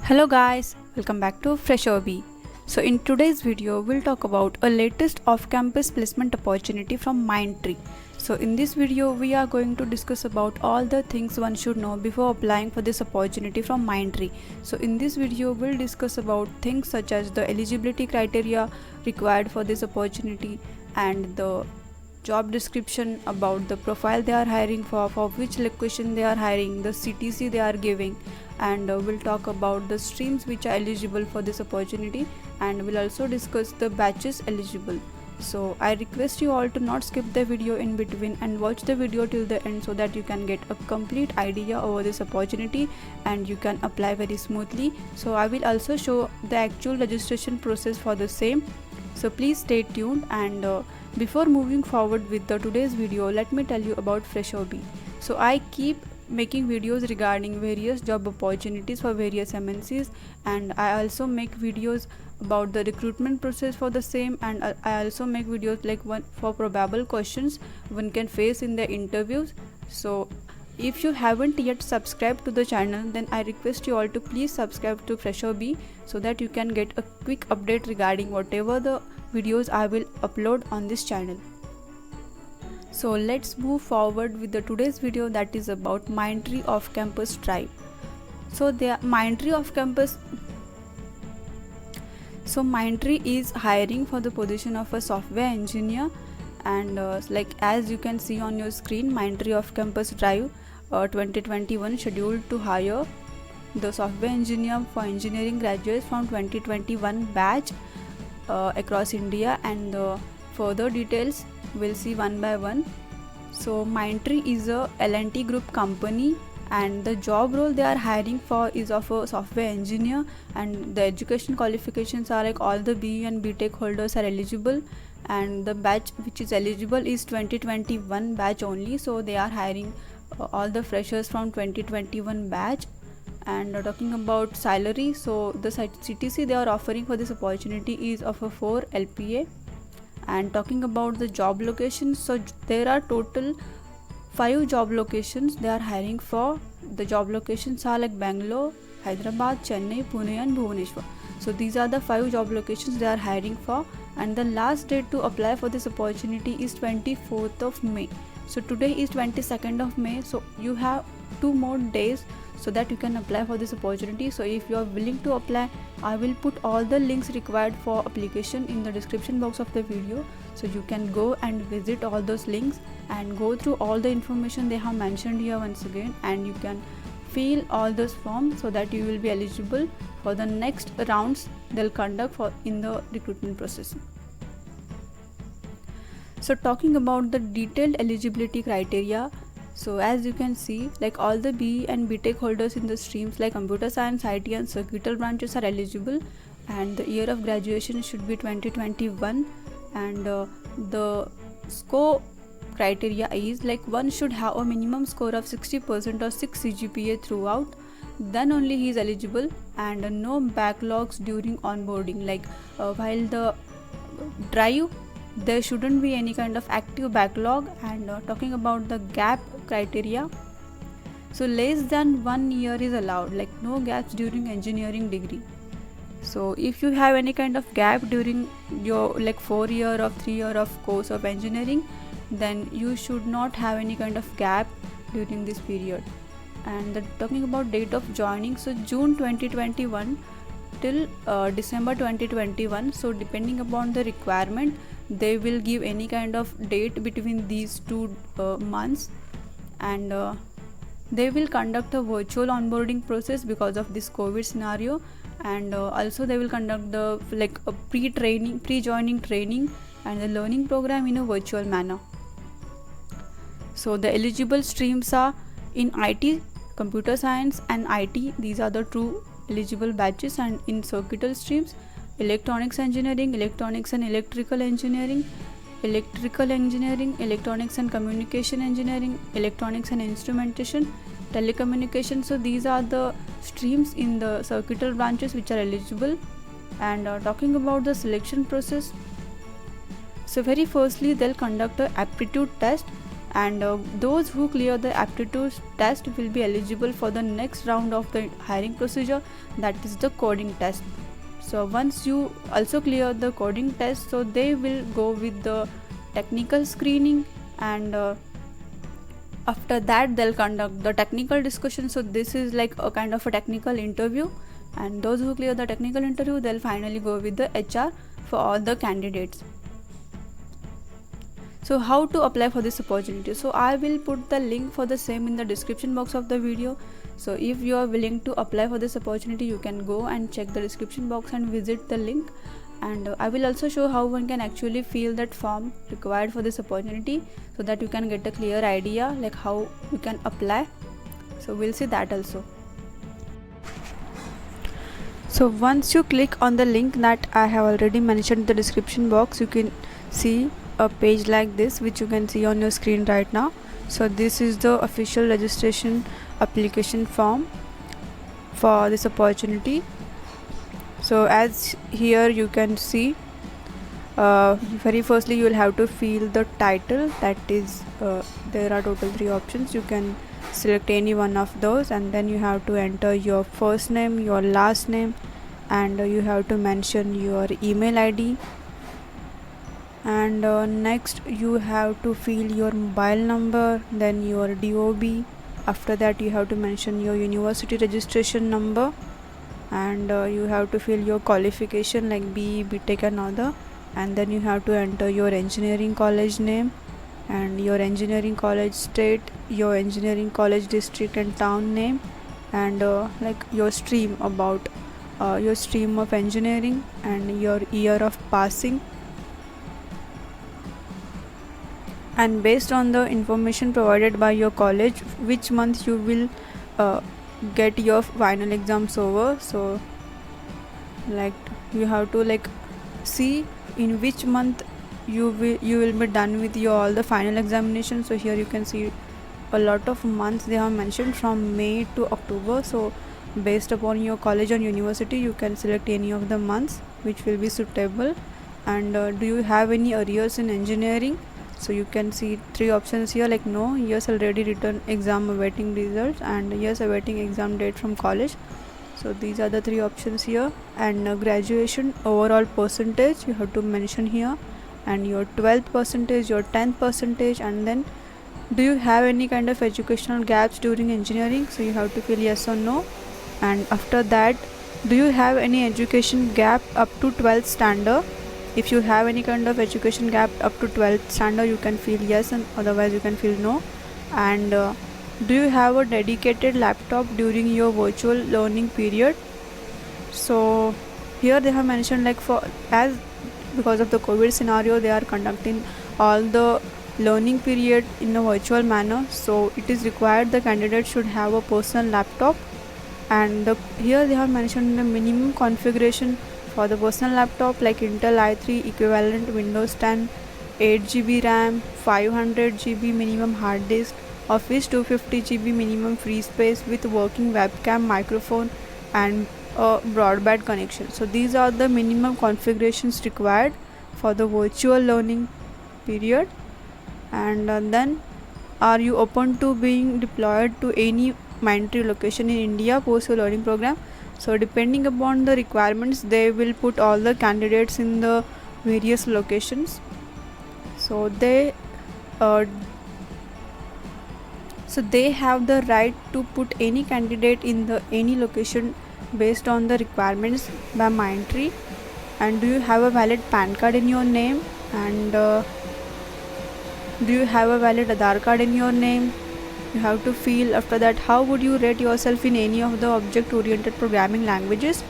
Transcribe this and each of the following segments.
Hello guys, welcome back to Fresh OB. So in today's video, we'll talk about a latest off-campus placement opportunity from Mindtree. So in this video, we are going to discuss about all the things one should know before applying for this opportunity from Mindtree. So in this video, we'll discuss about things such as the eligibility criteria required for this opportunity and the job description, about the profile they are hiring for which location they are hiring, the CTC they are giving, and we'll talk about the streams which are eligible for this opportunity, and we'll also discuss the batches eligible. So I request you all to not skip the video in between and watch the video till the end so that you can get a complete idea over this opportunity and you can apply very smoothly. So I will also show the actual registration process for the same, so please stay tuned. And before moving forward with the today's video, let me tell you about Fresh OB. So I keep making videos regarding various job opportunities for various MNCs, and I also make videos about the recruitment process for the same, and I also make videos like one for probable questions one can face in the interviews. So if you haven't yet subscribed to the channel, then I request you all to please subscribe to Fresh OB so that you can get a quick update regarding whatever the videos I will upload on this channel. So let's move forward with the today's video, that is about Mindtree off-campus drive. So Mindtree off-campus. So Mindtree is hiring for the position of a software engineer, and like as you can see on your screen, Mindtree off-campus drive 2021 scheduled to hire the software engineer for engineering graduates from 2021 batch across India, and further details we'll see one by one. So Mindtree is a L&T group company, and the job role they are hiring for is of a software engineer, and the education qualifications are like all the BE and BTech holders are eligible, and the batch which is eligible is 2021 batch only. So they are hiring all the freshers from 2021 batch. And talking about salary, so the CTC they are offering for this opportunity is of a 4 LPA. And talking about the job locations, so there are total 5 job locations they are hiring for. The job locations are like Bangalore, Hyderabad, Chennai, Pune and Bhubaneswar. So these are the 5 job locations they are hiring for, and the last date to apply for this opportunity is 24th of May. So today is 22nd of May, so you have 2 more days so that you can apply for this opportunity. So if you are willing to apply, I will put all the links required for application in the description box of the video, so you can go and visit all those links and go through all the information they have mentioned here once again, and you can fill all those forms so that you will be eligible for the next rounds they'll conduct for in the recruitment process. So talking about the detailed eligibility criteria, so as you can see, like all the BE and BTech holders in the streams like computer science, IT and circuital branches are eligible, and the year of graduation should be 2021, and the score criteria is like one should have a minimum score of 60% or 6 CGPA throughout, then only he is eligible, and no backlogs during onboarding. Like while the drive, there shouldn't be any kind of active backlog. And talking about the gap criteria, so less than 1 year is allowed, like no gaps during engineering degree. So if you have any kind of gap during your like 4 year or 3 year of course of engineering, then you should not have any kind of gap during this period. And talking about date of joining, so June 2021 till December 2021. So depending upon the requirement, they will give any kind of date between these 2 months, and they will conduct a virtual onboarding process because of this COVID scenario, and also they will conduct the like a pre-joining training and the learning program in a virtual manner. So the eligible streams are in IT, computer science and IT, these are the 2 eligible batches, and in circuital streams, electronics engineering, electronics and electrical engineering, electronics and communication engineering, electronics and instrumentation, telecommunication. So these are the streams in the circuital branches which are eligible. And talking about the selection process, so very firstly they'll conduct a aptitude test, and those who clear the aptitude test will be eligible for the next round of the hiring procedure, that is the coding test. So once you also clear the coding test, so they will go with the technical screening, and after that they'll conduct the technical discussion. So this is like a kind of a technical interview, and those who clear the technical interview, they'll finally go with the HR for all the candidates. So how to apply for this opportunity? So I will put the link for the same in the description box of the video. So if you are willing to apply for this opportunity, you can go and check the description box and visit the link, and I will also show how one can actually fill that form required for this opportunity, so that you can get a clear idea like how you can apply. So we'll see that also. So once you click on the link that I have already mentioned in the description box, you can see a page like this, which you can see on your screen right now. So this is the official registration application form for this opportunity. So as here you can see, very firstly you will have to fill the title, that is there are total 3 options. You can select any one of those, and then you have to enter your first name, your last name, and you have to mention your email ID, and next you have to fill your mobile number, then your DOB. After that you have to mention your university registration number, and you have to fill your qualification like BE, BTech and other, and then you have to enter your engineering college name and your engineering college state, your engineering college district and town name, and like your stream, about your stream of engineering, and your year of passing. And based on the information provided by your college, which month you will get your final exams over. So like you have to like see in which month you will be done with your all the final examination. So here you can see a lot of months they have mentioned, from May to October. So based upon your college or university, you can select any of the months which will be suitable. And do you have any arrears in engineering? So you can see 3 options here, like no, yes, already written exam awaiting results, and yes, awaiting exam date from college. So these are the 3 options here. And graduation overall percentage you have to mention here, and your 12th percentage, your 10th percentage, and then do you have any kind of educational gaps during engineering? So you have to fill yes or no. And after that, do you have any education gap up to 12th standard? If you have any kind of education gap up to 12th standard, you can fill yes, and otherwise you can fill no. And do you have a dedicated laptop during your virtual learning period? So here they have mentioned, like for as because of the COVID scenario, they are conducting all the learning period in a virtual manner. So it is required the candidate should have a personal laptop, and here they have mentioned the minimum configuration for the personal laptop, like Intel i3 equivalent, Windows 10, 8 GB RAM, 500 GB minimum hard disk, Office 250 GB minimum free space with working webcam, microphone, and a broadband connection. So these are the minimum configurations required for the virtual learning period. And then, are you open to being deployed to any mandatory location in India post your learning program? So depending upon the requirements, they will put all the candidates in the various locations. So they have the right to put any candidate in the any location based on the requirements by Mindtree. And do you have a valid PAN card in your name? And do you have a valid Aadhaar card in your name? You have to fill after that how would you rate yourself in any of the object oriented programming languages.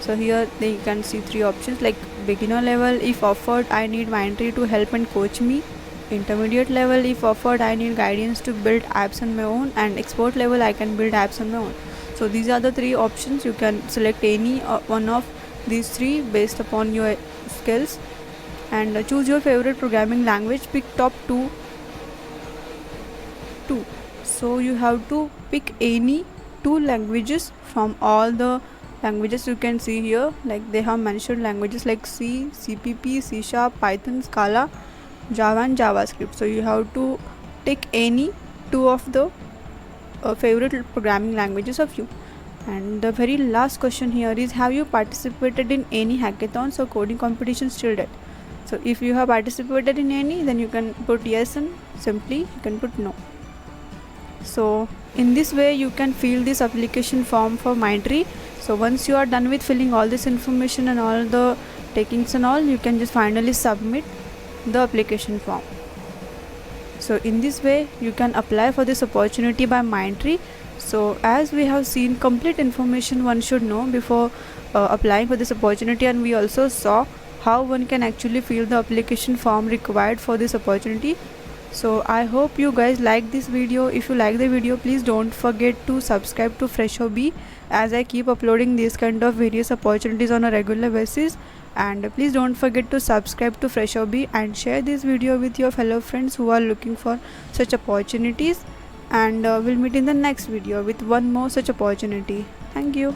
So here they can see 3 options, like beginner level, if offered I need Mindtree to help and coach me. Intermediate level, if offered I need guidance to build apps on my own. And expert level, I can build apps on my own. So these are the 3 options. You can select any one of these 3 based upon your skills. And choose your favorite programming language, pick top 2. So you have to pick any 2 languages from all the languages you can see here. Like they have mentioned languages like C, CPP, C#, Python, Scala, Java and JavaScript. So you have to take any two of the favorite programming languages of you. And the very last question here is, have you participated in any hackathons or coding competitions till date? So if you have participated in any, then you can put yes, and simply you can put no. So in this way you can fill this application form for Mindtree. So once you are done with filling all this information and all the takings and all, you can just finally submit the application form. So in this way you can apply for this opportunity by Mindtree. So as we have seen complete information one should know before applying for this opportunity, and we also saw how one can actually fill the application form required for this opportunity. So I hope you guys like this video. If you like the video, please don't forget to subscribe to Freshorbee, as I keep uploading these kind of various opportunities on a regular basis. And please don't forget to subscribe to Freshorbee and share this video with your fellow friends who are looking for such opportunities. And we'll meet in the next video with one more such opportunity. Thank you.